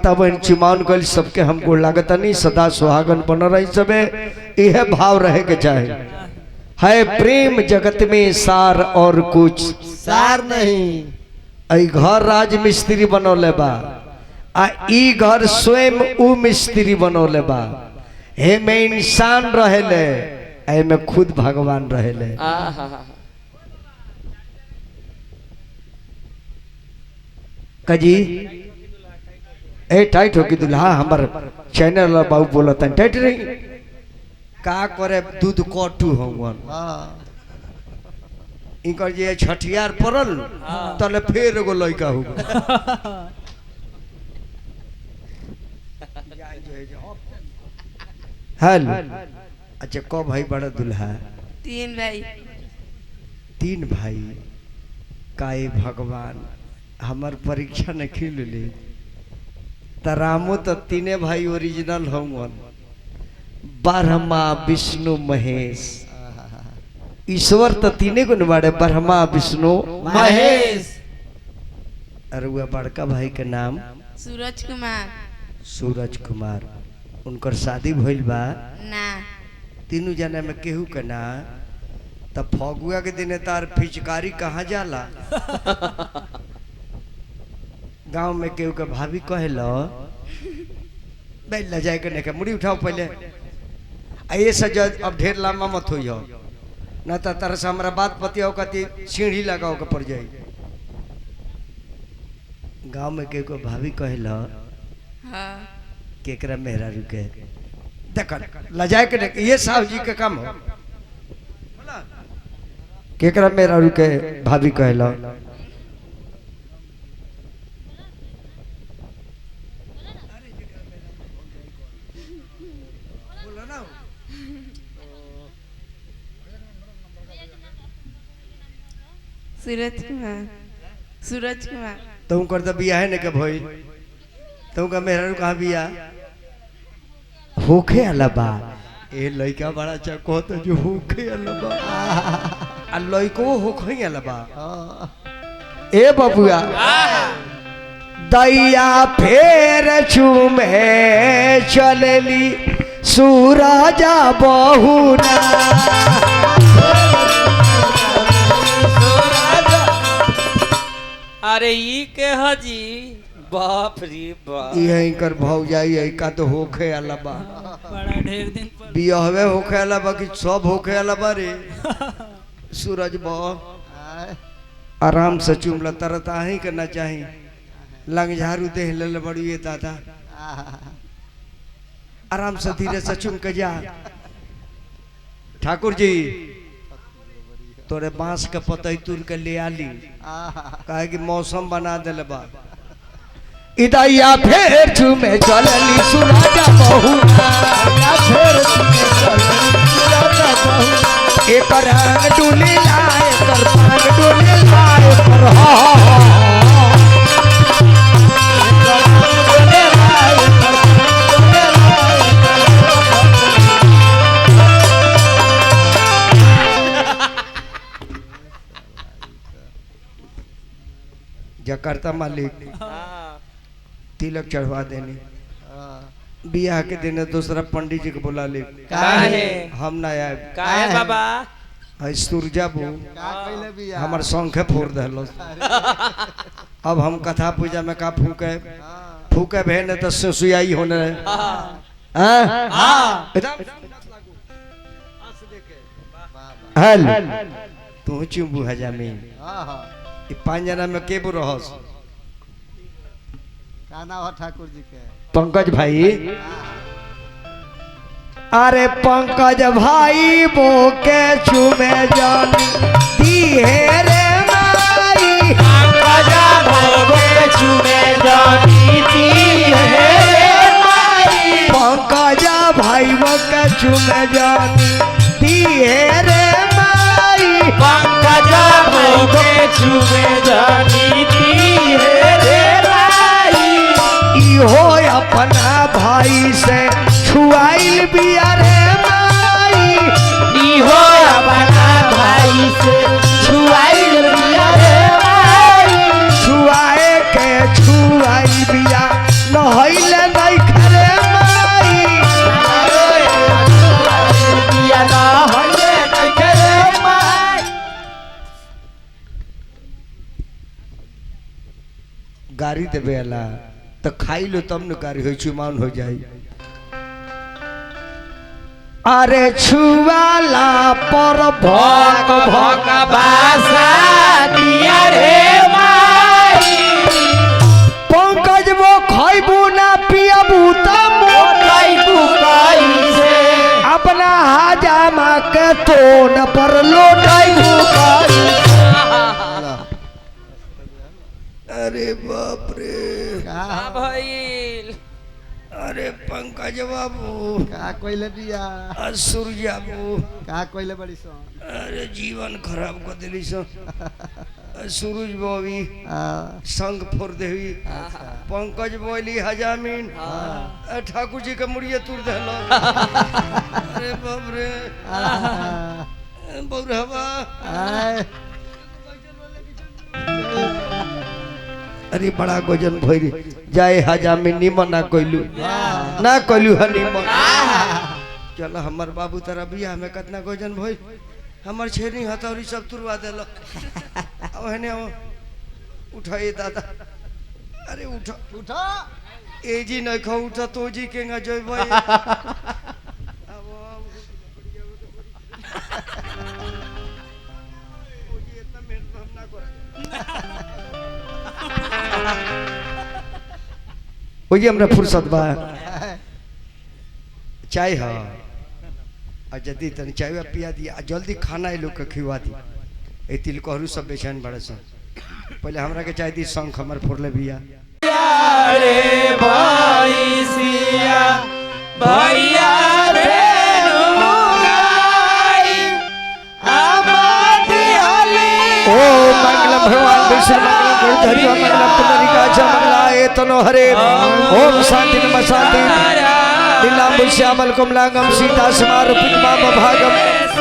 बहन चिमान कल सबके हमको लागत नहीं सदा सुहागन बन रही सबे यह भाव रहे के चाहे है प्रेम जगत में सार और कुछ सार नहीं। आई घर राज मिस्त्री बनौले बा आ ई घर स्वयं उ मिस्त्री बनौले बा हे में इंसान रहेले ए में खुद भगवान रहेले। कजी ए टाइट हो कि दुल्हा हमार चैनल बाबू बोलता टाइट रही का करे दूध कटू होवन इनकर जे छठियार पड़ल तले फिर एगो लड़का हो हेल अच्छा को भाई बड़ा दुल्हा? तीन भाई। तीन भाई काए भगवान हमार परीक्षा न खिल ले तरामो तो तीने भाई ओरिजिनल होंगन ब्रह्मा विष्णु महेश ईश्वर तो तीने को निवाड़े ब्रह्मा विष्णु महेश। अरे वह बड़का भाई के नाम सूरज कुमार। सूरज कुमार उनकर शादी भइल बा ना तीनों जने में केहू के ना तब फगुआ के दिन तार फिचकारी कहाँ जाला गांव में केहू के भाभी कहेलो बैल जाए के नहीं मुड़ी उठाओ पहले आइए सजा अब ढेर लंबा मत हो जाओ ना तो तरह से हमारा बात पतिया कति सीढ़ी लगाओ के पड़ जाए। गांव में केहू के भाभी कहेलो हाँ केकरा मेहरा रुके देख लजाए के नहीं ये साहब जी का काम हो केकरा मेहरा रुके भाभी कहेलो सूरज कुमार। सूरज कुमार तुम कर तो बिया है ने के भाई तुम का मेहरा कहाँ बिया होखे अलबा ए लइका बड़ा चको तो जो होखे अलबा आ लइको होखे अलबा ए बबुआ दैया फेर चुमे चलली सूरजा बहुना अरे ई के हजी बाप रे बाप यही कर भाव जाई का तो होखे अलबा बड़ा ढेर दिन पर बियाहवे होखे अलबा कि सब होखे अलबा रे सूरज बा आराम से चुमला तरत आही करना चाही लंग झाड़ू देह ले बड़ी ये दादा आराम से धीरे से चुम के जा। ठाकुर जी तोरे बांस के पतई तुर के ले आली कहे कि मौसम बना दिल बा इदैया फेर चुमे चलली सुराजा बहुना फेर चुमे चलली सुराजा बहुना एकर रंग डुली लाए कर रंग डुली लाए कर हा जकार्ता मालिक तिलक चढ़वा देनी बियाह के दिन दूसरा पंडित जी को बुला ले काहे हम ना आए काहे बाबा है सूरजा बू हमार शंखे फोड़ दहलो अब हम कथा पूजा में का फूके फूके भे न तो सुसुयाई होने हल तू चुम्बू हजामी पांच जना में के रहस ठाकुर जी के पंकज भाई अरे पंकज भाई बोके चुमे जानी दिहे रे माई पंकज भोगे चुमे जानी दिहे रे माई पंकज भाई बोके चुमे जानी दिहे रे माई पंकज भोगे चुमे जानी दिहे रे माई इहो अपना भाई से छुआइल बिया रे माई इहो अपना भाई से छुआइल बिया रे माई छुआए के छुआई बिया न देवे अला तो खाई लो तब न कार्य हो चुमान हो जाए। अरे छुआला पर भक भक बासा दिया रे माई पंकज वो खैबू ना पियबू त मोटाइबू कैसे अपना हाजामा के तो न पर लोटाइबू अरे बाप रे का भइल अरे पंकज बाबू का कोइले बिया सूर्या बाबू का कोइले बड़ी सो अरे जीवन खराब कर दिली सो सूरज बॉबी संग फोड़ देवी पंकज बोली हजामीन ठाकुर जी के मुड़िए तुर देलो अरे बाप रे बौरहवा अरे बड़ा गजन भइल जाए हजामीन निमन ना कोइलू हनीमन चलो हमर बाबू तेरा बियाह में कितना गजन भइल हमर छेनी हथौड़ी सब तुरवा देलो अब है ने उठाइए दादा अरे उठो उठो ए जी नहीं खा उठा तो जी के ना जोई भाई ओए हमरा फुर्सत बा चाय हा आ जल्दी तनी चाय पिया दिया जल्दी खाना ए लोग के खिवा दी ए तिलकोहरू सब बेचैन बड़े सन पहले हमरा के चाय दी शंख हमर फोड़ले बिया रे भाई सिया भैया रे नुगाई आबादी हली ओ मंगलम भगवान विष्णु मंगलम गुरुधरि मंगलम पुंडरीकाक्ष मंगलाय तनो हरे ओम शांति नमः शांति नीलांबु श्यामल कमलांगम सीता समारूपित माम भागम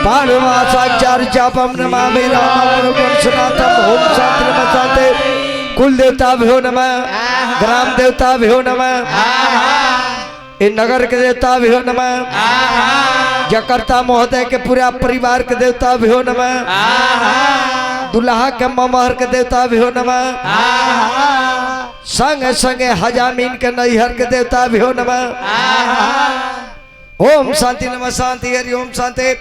पाणवासाचार्य चापम नमामि रामं सनातम ओम शांति नमः शांति कुल देवता भ्यो नमः ग्राम देवता भ्यो नमः इन नगर के देवता भ्यो नमः जकर्ता महोदय के पूरा परिवार के देवता भ्यो नमः दुल्हा के ममहर के देवता भ्यो नमः संगे संगे हजामीन के नैहर के देवता भ्यो नमः ओम शांति नमः शांति हरि ओम शांति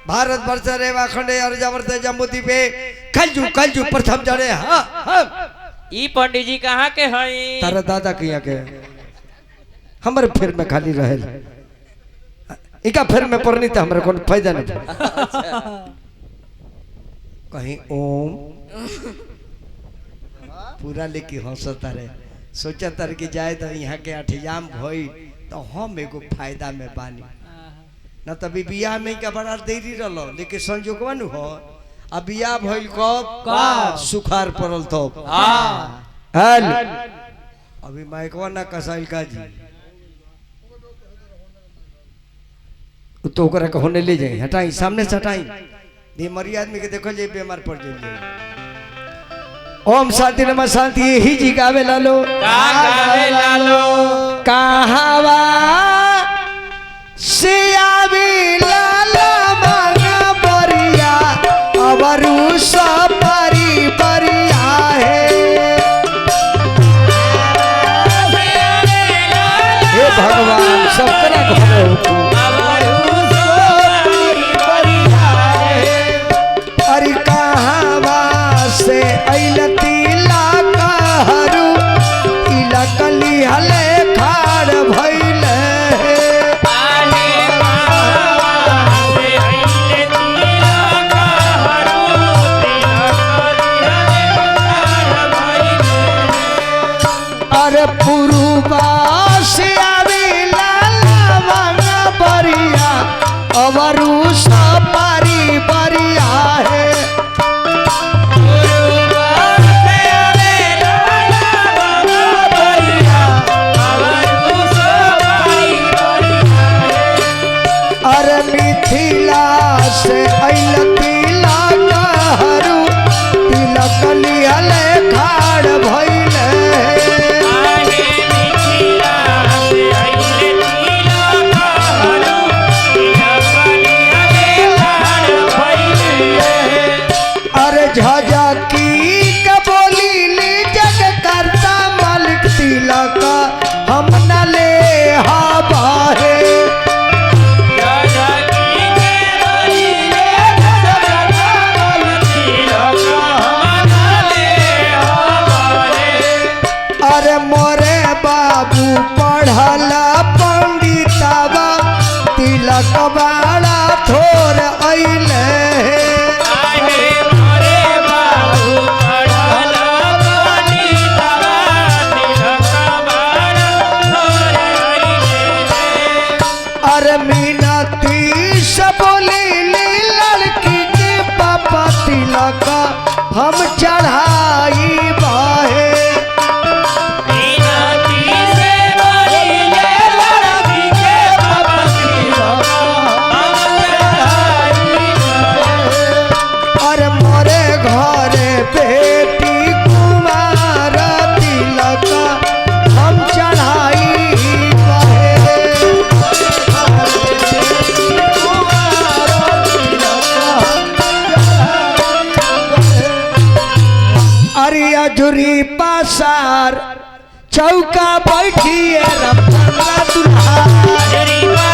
भारत वर्ष रेवा खंडे अर्जावर्त जम्बूद्वीपे कलजु प्रथम जड़े ई पंडित जी कहाँ के हई तारा दादा के यहाँ के हमारे फिर में खाली रहे इनका फिर में पढ़नी तो हमारे को फायदा नहीं कहीं ओम पूरा लेके हंसता रहे सोचता रहे कि जाए तो यहाँ के अठजाम भई तो हम एगो फायदा में बानी न तभी बियाह में का बड़ा देरी रहो लेकिन संजोगवा नु हो अब बियाह भइल कब सुखार पड़ल तो हल अभी माइकवा ना कसाइल का जी तो ओकरा के होने ले जाए हटाई सामने से हटाई बीमारी आदमी के देखो जे बीमार पड़ जाए ओम शांति नमः शांति ही जी गावे लालो कहावा से आवे लाला मांगा बरिया अवरु सपरी बरिया है हे भगवान सबकरा घरे अरे कहावा से अइलती लाकहरू इलकली हले खाड़ भइले अरे पुरुबा से आवे लाला मांगा बरिया अवरु सपारी बरिया है अरे मिथिला से अइलती लाकहरू तिलकली हले खाड़ भइले बैठिए रमचंद्र दुल्हा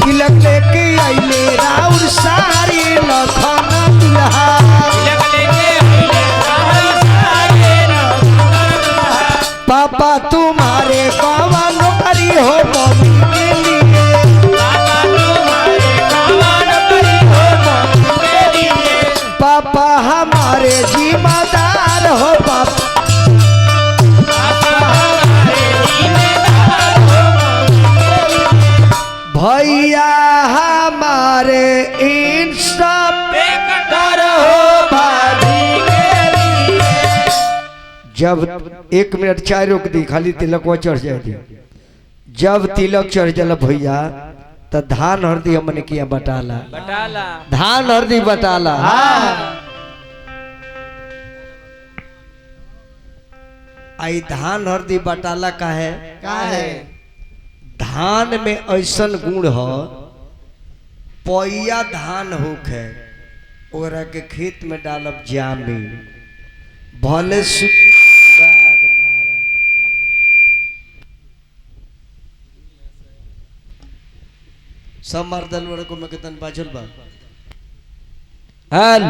तिलक लेके आइले राउर सारी लखन दुल्हा पापा तुम्हारे बाबा नौकरी हो मम्मी के लिए पापा हमारे जिम्मेदार हो पापा भैया हमारे इन सब हो भाभी के लिए। जब 1 मिनट चाय रोक दी खाली तिलकवा चढ़ जाए दी जब तिलक चढ़ जाला भैया तो धान हरदी हमने किया बटाला धान हरदी बटाला आई धान हरदी बटाला का है धान में ऐसन गुण हो पैया धान होखे ओकरा के खेत में डालब जामी भले सब मर्दल वड़ को मैं कितन बाजल बा हाल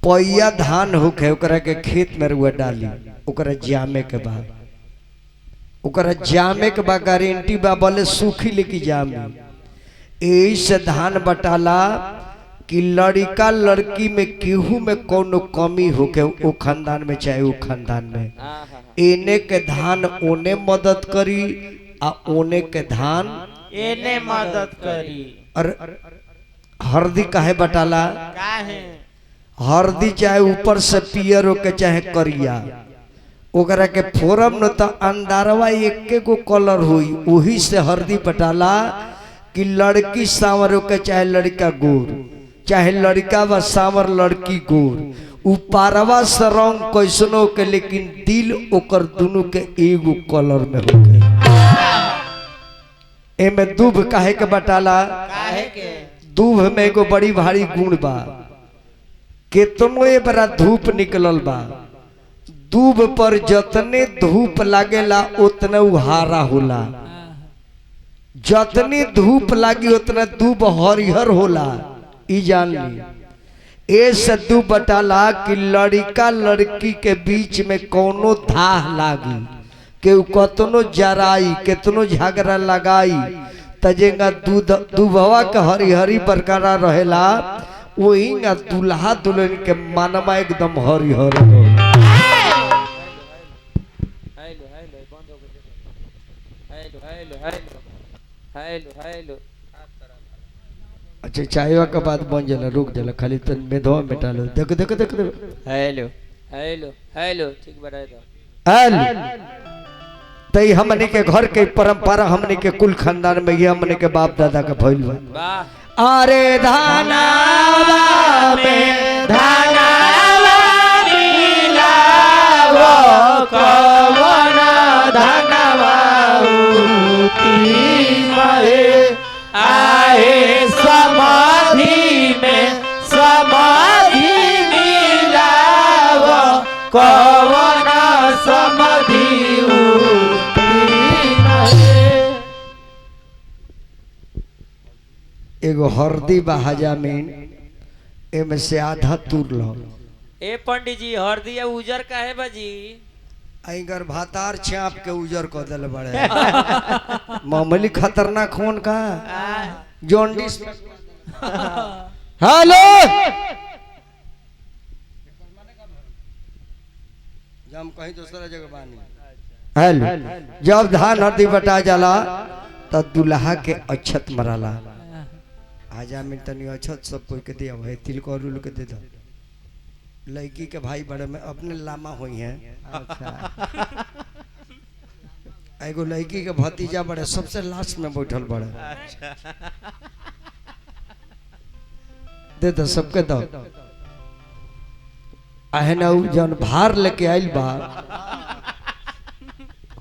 पैया धान होखे ओकरा के खेत में रुआ डाली ओकरा जामे के बाद ओकरा जामे के बाद गारंटी बा बोले सूखी लेके जामे यही से धान बटाला कि लड़का लड़की में केहू में कोनो कमी होके वो खानदान में चाहे वो खानदान में एने के धान ओने मदद करी आ ओने के धान एने मदद करी। और हरदी काहे बटाला हरदी चाहे ऊपर से पियर होके चाहे करिया ओकरा के फोरम न तो अंडारवा एके को कलर हुई वही से हरदी बटाला कि लड़की सांवर होके चाहे लड़का गोर चाहे लड़का व सांवर लड़की गोर उपारवा से रंग कैसनो के लेकिन दिल ओकर दोनों के एगो कलर में होके एमे दूब काहे के बटाला दूब में एगो बड़ी भारी गुण बा केतनो ए बड़ा धूप निकलल बा दूब पर जतने धूप लागेला उतने उहारा होला जतनी धूप लागी उतना दूब हरिहर होला ई जान ली ऐसे दूब बटाला कि लड़का लड़की के बीच में कोनो धाह लागी के कतनो जराई केतनो झगड़ा लगाई तजेगा दूबवा के हरिहरी बरकरार रहेला वही ना दुल्हा दुल्हन के मानमा एकदम हरिहर हो। अच्छा चायवा के बाद बन जाला रुक जाला खाली तन मेधवा बेटा लो देख देख देख हेलो हेलो हेलो ठीक बताए तो हेलो तई हमने के घर के परंपरा हमने के कुल खानदान में ये हमने के बाप दादा का भइल बा वाह अरे धानावा में धनवा मिलावो कवन धनवा उती महे आए समाधि में समाधि मिलावो कवन समाधि उती महे। एगो हरदी बा हजामीन एमे से आधा तूर लो ए पंडित जी हरदी उजर का है बाजी आइगर भातार छाप के उजर को दल बड़े मामूली खतरनाक खून का जॉन्डिस हेलो जब कहीं दूसरा जगह बानी हेलो जब धान हरदी बटा जाला तो दुल्हा के अक्षत मराला आजा में तनी अक्षत सब कोई के दिया भाई तिल को रुल के दे दो लड़की के भाई बड़े में अपने लामा हुई हैं अच्छा एगो लड़की के भतीजा बड़े सबसे लास्ट में बैठल बड़े दे दो सबके दो आहे ना जन भार लेके आइल बा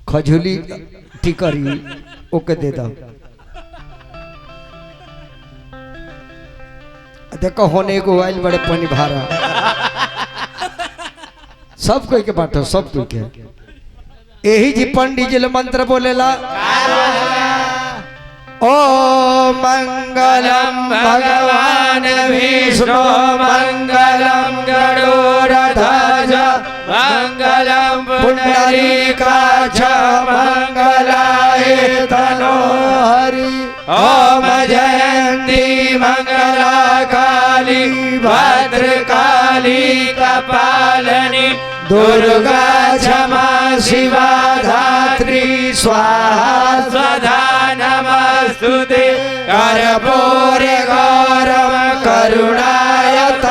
खजूली टिकरी ओके दे दो देखो होने को आइल बड़े पानी भारा सब कोई के बाटो सब कोई के यही जी पंडित जी मंत्र बोलेला ओ मंगलम भगवान विष्णु मंगलम गरुड़ध्वज मंगलम पुंडरीकाक्ष मंगलाय तनोहरि ओम जयंती मंगला काली भद्रकाली कपालनी दुर्गा क्षमा शिवा धात्री स्वाहा स्वधा नमस्तुते कर्पूरे गौरव करुणायतारं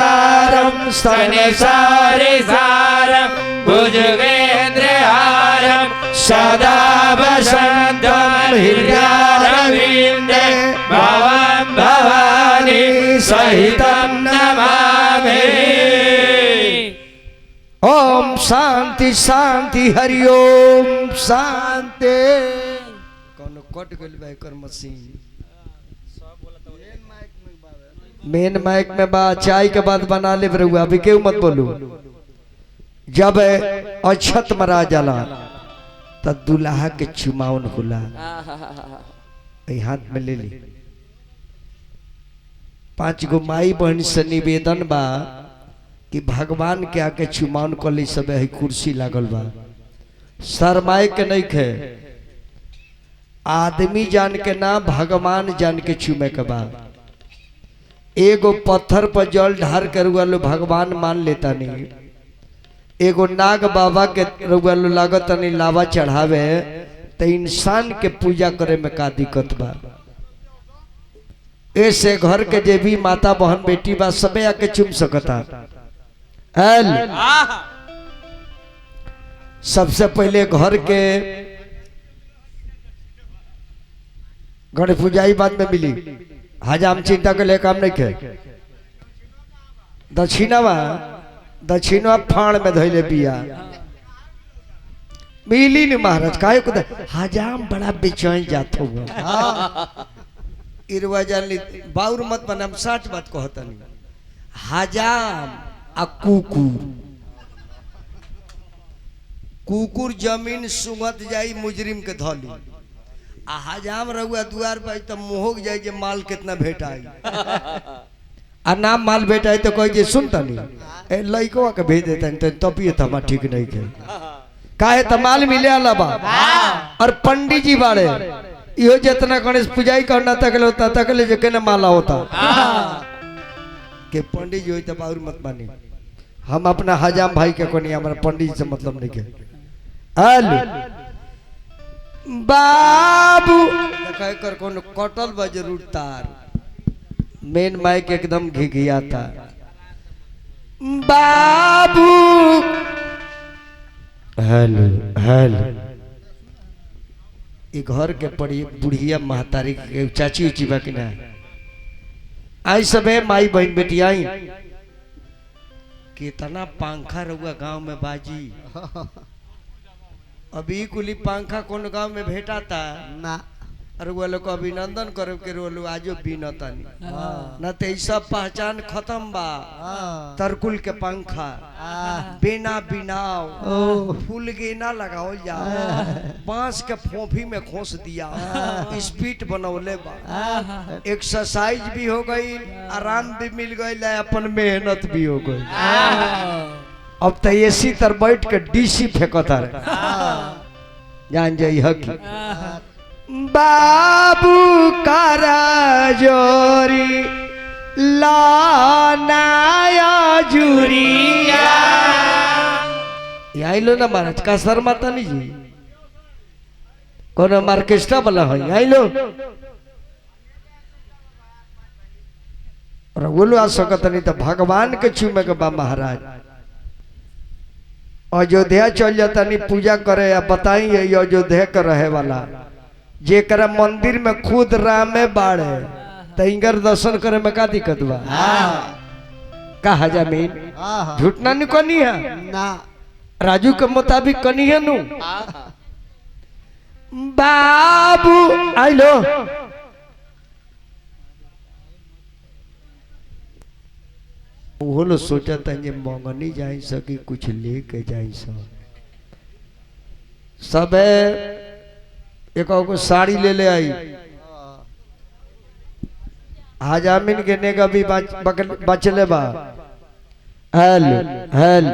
सारे सारम भुजगेन्द्रहारम सदा वसन्तं हृदयारविन्दे भवं भवानी सहितं नमामि। ओम शांति शांति हरि ओम शांति। कौन कट गइल बा एकर मशीन मेन माइक में बा चाय के बाद बना ले रहुआ अभी क्यों मत बोलू। जब अक्षत मरा जाला तब दुल्हा के चुमावन होला हाथ में ले ली 5 गो माई बहन से निवेदन बा कि भगवान के आके चुमावन कर ली सब है कुर्सी लागल बा शर्माए के नहीं खे आदमी जान के ना भगवान जान के चुमे के बा। एगो पत्थर पर जल ढार के रुआ लो भगवान मान लेता नहीं एगो नाग बाबा के रुआ लो लागत नहीं लावा चढ़ावे तो इंसान के पूजा करे में का दिक्कत बा। ऐसे घर के जे भी माता बहन बेटी बा सबे आके चुम सकता। सबसे पहले घर के गणेश पूजाई बाद में मिली हजाम चिंता के लिए काम नहीं के दक्षिणवा फाड़ में धोले बिया मिली नहीं महाराज काहे को हजाम बड़ा बेचैन जात हो इरवा जानी बाउर मत बना 60 बात कहता नहीं हजाम आ कुकुर जमीन सुंगत जाई मुजरिम के धली आ हजाम रहुआ दुआर पर तो मोहक जाए जे माल कितना भेटाई आ नाम माल भेटाई तो कह जे सुनता नहीं ए लइकवा के भेज देता तो तबियत हमार ठीक नहीं के काहे त माल मिले अलावा और पंडित जी बाड़े इहो जितना गणेश पूजाई करना तकले होता तकले जे केना माला होता के पंडित जी होई त बाउर मत मानी हम अपना हजाम भाई के कोनी हमारा पंडित से मतलब नहीं के हल बाबू कह कर कौन कटल बा जरूर तार मेन माइक एकदम घिघियाता बाबू हेलो हेलो ये घर के पड़ी बुढ़िया महतारी के चाची उची बा कि ना आई सबे माई बहन बेटी आई कितना पंखा रहुआ गांव में बाजी अभी कुली पंखा कौन गांव में भेटा था ना अरे वो लोग अभिनंदन करो के रोलो आजो बीनतानी ना ते सब पहचान खत्म बा तरकुल के पंखा बिना बिनाव फूल के ना लगाओ जा बांस के फोफी में खोस दिया स्पीड बनौले बा एक्सरसाइज भी हो गई आराम भी मिल गई अपन मेहनत भी हो गई। अब तो एसी तर बैठ के डीसी फेंकता जान जाई हकी बाबू करा जोरी लानाया जुरिया यही लो ना महाराज का सर माता नहीं जी कौन मार्केस्ट्रा वाला है यही लो और वो लो आ सकता नहीं तो भगवान के चूमे के बा महाराज अयोध्या चल जाता नहीं पूजा करे या बताई अयोध्या का रहे वाला जेकरा मंदिर में खुद रामे बाड़े तइंगर दर्शन करे में का दिक्कत बा कहा जमीन झूठ ना नु कनी है ना राजू के मुताबिक कनी है नु बाबू आइलो वो लोग सोचा था ये मंगनी जाई सकी कुछ लेके जाई सब एक को साड़ी ले ले आई हाजामिन के नेगा भी बचले बा हेल हेल